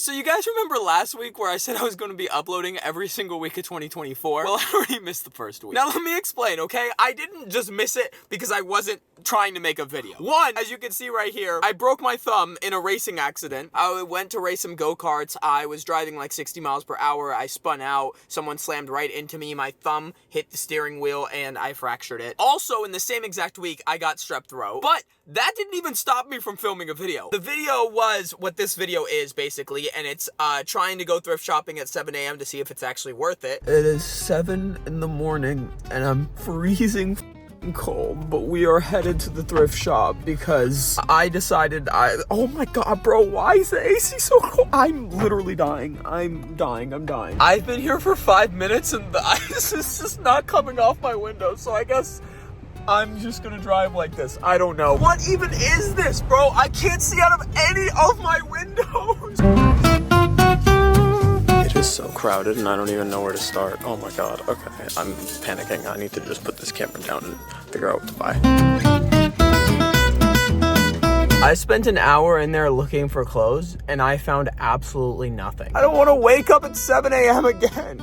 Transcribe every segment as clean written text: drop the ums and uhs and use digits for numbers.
So you guys remember last week where I said I was going to be uploading every single week of 2024? Well, I already missed the first week. Now let me explain, okay? I didn't just miss it because I wasn't trying to make a video. One, as you can see right here, I broke my thumb in a racing accident. I went to race some go-karts. I was driving like 60 miles per hour. I spun out. Someone slammed right into me. My thumb hit the steering wheel and I fractured it. Also, in the same exact week, I got strep throat. But that didn't even stop me from filming a video. The video was what this video is, basically, and it's trying to go thrift shopping at 7 a.m. to see if it's actually worth it. It is 7 in the morning, and I'm freezing cold, but we are headed to the thrift shop because I decided oh my god, bro, why is the AC so cold? I'm literally dying. I'm dying. I've been here for 5 minutes, and the ice is just not coming off my window, so I guess I'm just gonna drive like this. I don't know. What even is this, bro? I can't see out of any of my windows. It is so crowded and I don't even know where to start. Oh my god. Okay, I'm panicking. I need to just put this camera down and figure out what to buy. I spent an hour in there looking for clothes and I found absolutely nothing. I don't want to wake up at 7 a.m. again.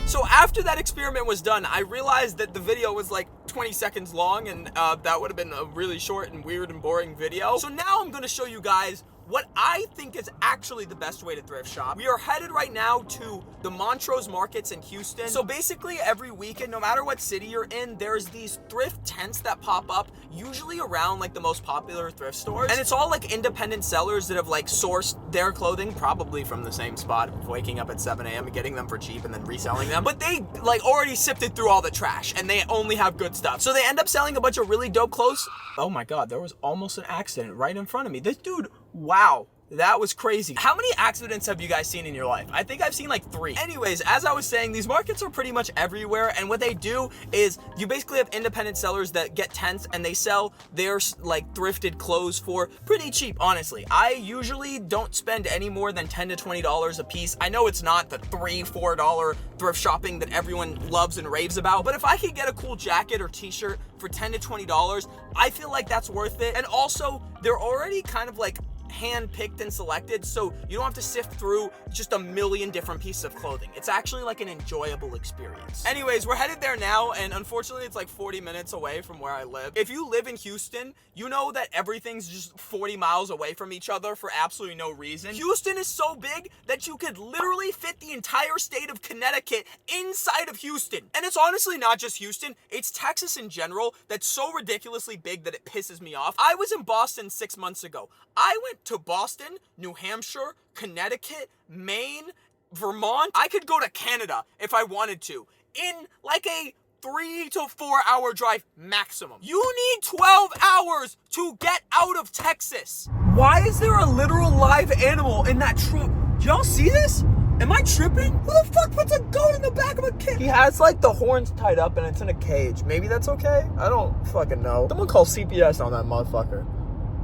So after that experiment was done, I realized that the video was like 20 seconds long and that would have been a really short and weird and boring video. So now I'm going to show you guys what I think is actually the best way to thrift shop. We are headed right now to the Montrose markets in Houston. So basically every weekend, no matter what city you're in, there's these thrift tents that pop up, usually around like the most popular thrift stores. And it's all like independent sellers that have like sourced their clothing, probably from the same spot, of waking up at 7 a.m. and getting them for cheap and then reselling them. But they like already sifted through all the trash and they only have good stuff. So they end up selling a bunch of really dope clothes. Oh my God, there was almost an accident right in front of me. This dude, wow, that was crazy. How many accidents have you guys seen in your life? I think I've seen like 3. Anyways, as I was saying, these markets are pretty much everywhere, and what they do is you basically have independent sellers that get tents and they sell their like thrifted clothes for pretty cheap, honestly. I usually don't spend any more than $10 to $20 a piece. I know it's not the $3, $4 thrift shopping that everyone loves and raves about, but if I could get a cool jacket or t-shirt for $10 to $20, I feel like that's worth it. And also, they're already kind of like hand-picked and selected, so you don't have to sift through just a million different pieces of clothing. It's actually like an enjoyable experience. Anyways, we're headed there now, and unfortunately it's like 40 minutes away from where I live. If you live in Houston, you know that everything's just 40 miles away from each other for absolutely no reason. Houston is so big that you could literally fit the entire state of Connecticut inside of Houston. And it's honestly not just Houston, it's Texas in general that's so ridiculously big that it pisses me off. I was in Boston 6 months ago. I went to Boston, New Hampshire, Connecticut, Maine, Vermont. I could go to Canada if I wanted to in like a 3 to 4 hour drive maximum. You need 12 hours to get out of Texas. Why is there a literal live animal in that truck? Do y'all see this? Am I tripping? Who the fuck puts a goat in the back of a kid? He has like the horns tied up and it's in a cage. Maybe that's okay? I don't fucking know. Someone call CPS on that motherfucker.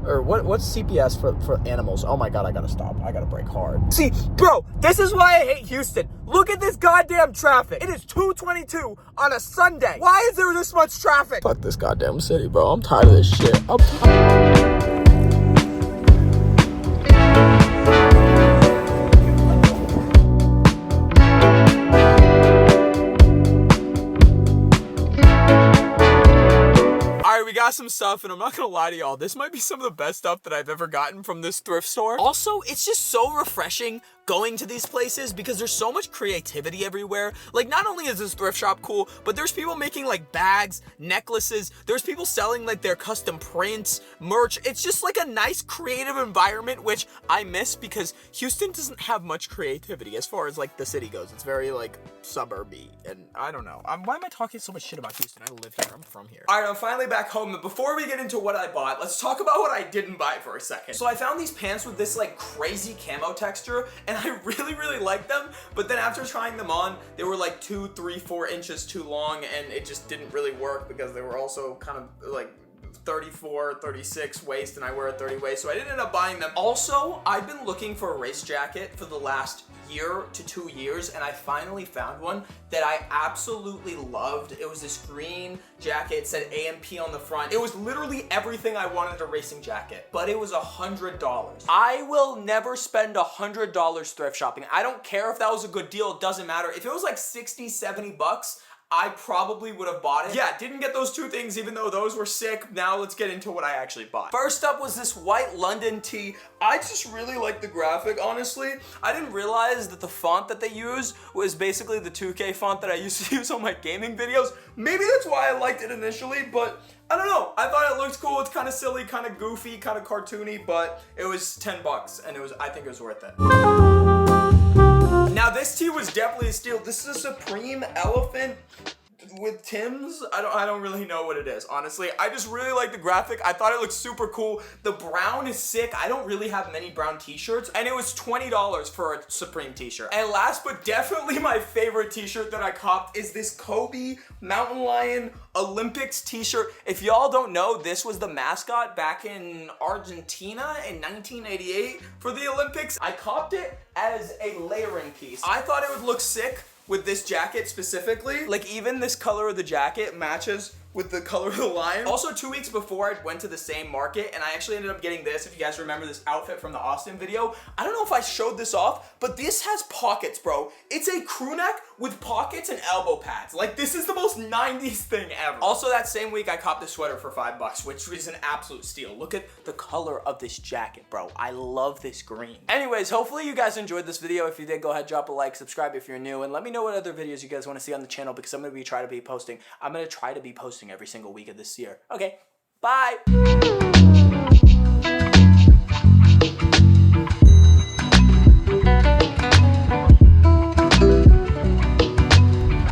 Or what's CPS for animals? Oh my God, I gotta stop. I gotta brake hard. See, bro, this is why I hate Houston. Look at this goddamn traffic. It is 2:22 on a Sunday. Why is there this much traffic? Fuck this goddamn city, bro. I'm tired of this shit. I'm tired. We got some stuff, and I'm not gonna lie to y'all, this might be some of the best stuff that I've ever gotten from this thrift store. Also, it's just so refreshing going to these places because there's so much creativity everywhere. Like, not only is this thrift shop cool, but there's people making like bags, necklaces, there's people selling like their custom prints, merch. It's just like a nice creative environment, which I miss because Houston doesn't have much creativity as far as like the city goes. It's very like suburby, and I don't know. Why am I talking so much shit about Houston? I live here, I'm from here. All right, I'm finally back home, but before we get into what I bought, let's talk about what I didn't buy for a second. So I found these pants with this like crazy camo texture, and I really liked them, but then after trying them on, they were like 2, 3, 4 inches too long, and it just didn't really work because they were also kind of like 34, 36 waist, and I wear a 30 waist, so I didn't end up buying them. Also, I've been looking for a race jacket for the last year to 2 years, and I finally found one that I absolutely loved. It was this green jacket. It said AMP on the front. It was literally everything I wanted in a racing jacket, but it was $100. I will never spend $100 thrift shopping. I don't care if that was a good deal. It doesn't matter. If it was like 60, 70 bucks, I probably would have bought it. Yeah, didn't get those two things even though those were sick. Now let's get into what I actually bought. First up was this white London tee. I just really like the graphic, honestly. I didn't realize that the font that they use was basically the 2K font that I used to use on my gaming videos. Maybe that's why I liked it initially, but I don't know. I thought it looked cool. It's kind of silly, kind of goofy, kind of cartoony, but it was 10 bucks and I think it was worth it. Now this tee was definitely a steal. This is a Supreme Elephant with Tim's. I don't really know what it is, honestly. I just really like the graphic. I thought it looked super cool. The brown is sick. I don't really have many brown t-shirts, and it was $20 for a Supreme t-shirt. And last but definitely my favorite t-shirt that I copped is this Kobe Mountain Lion Olympics t-shirt. If y'all don't know, this was the mascot back in Argentina in 1988 for the Olympics. I copped it as a layering piece. I thought it would look sick with this jacket specifically. Like even this color of the jacket matches with the color of the lion. Also 2 weeks before I went to the same market and I actually ended up getting this. If you guys remember this outfit from the Austin video, I don't know if I showed this off, but this has pockets, bro. It's a crew neck with pockets and elbow pads. Like this is the most 90s thing ever. Also that same week I copped this sweater for $5, which is an absolute steal. Look at the color of this jacket, bro. I love this green. Anyways, hopefully you guys enjoyed this video. If you did, go ahead, drop a like, subscribe if you're new, and let me know what other videos you guys want to see on the channel because I'm going to try to be posting every single week of this year. Okay, bye.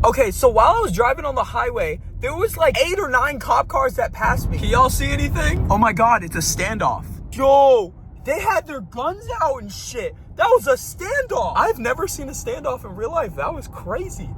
Okay, so while I was driving on the highway, there was like 8 or 9 cop cars that passed me. Can y'all see anything? Oh my God, it's a standoff. Yo, they had their guns out and shit. That was a standoff. I've never seen a standoff in real life. That was crazy.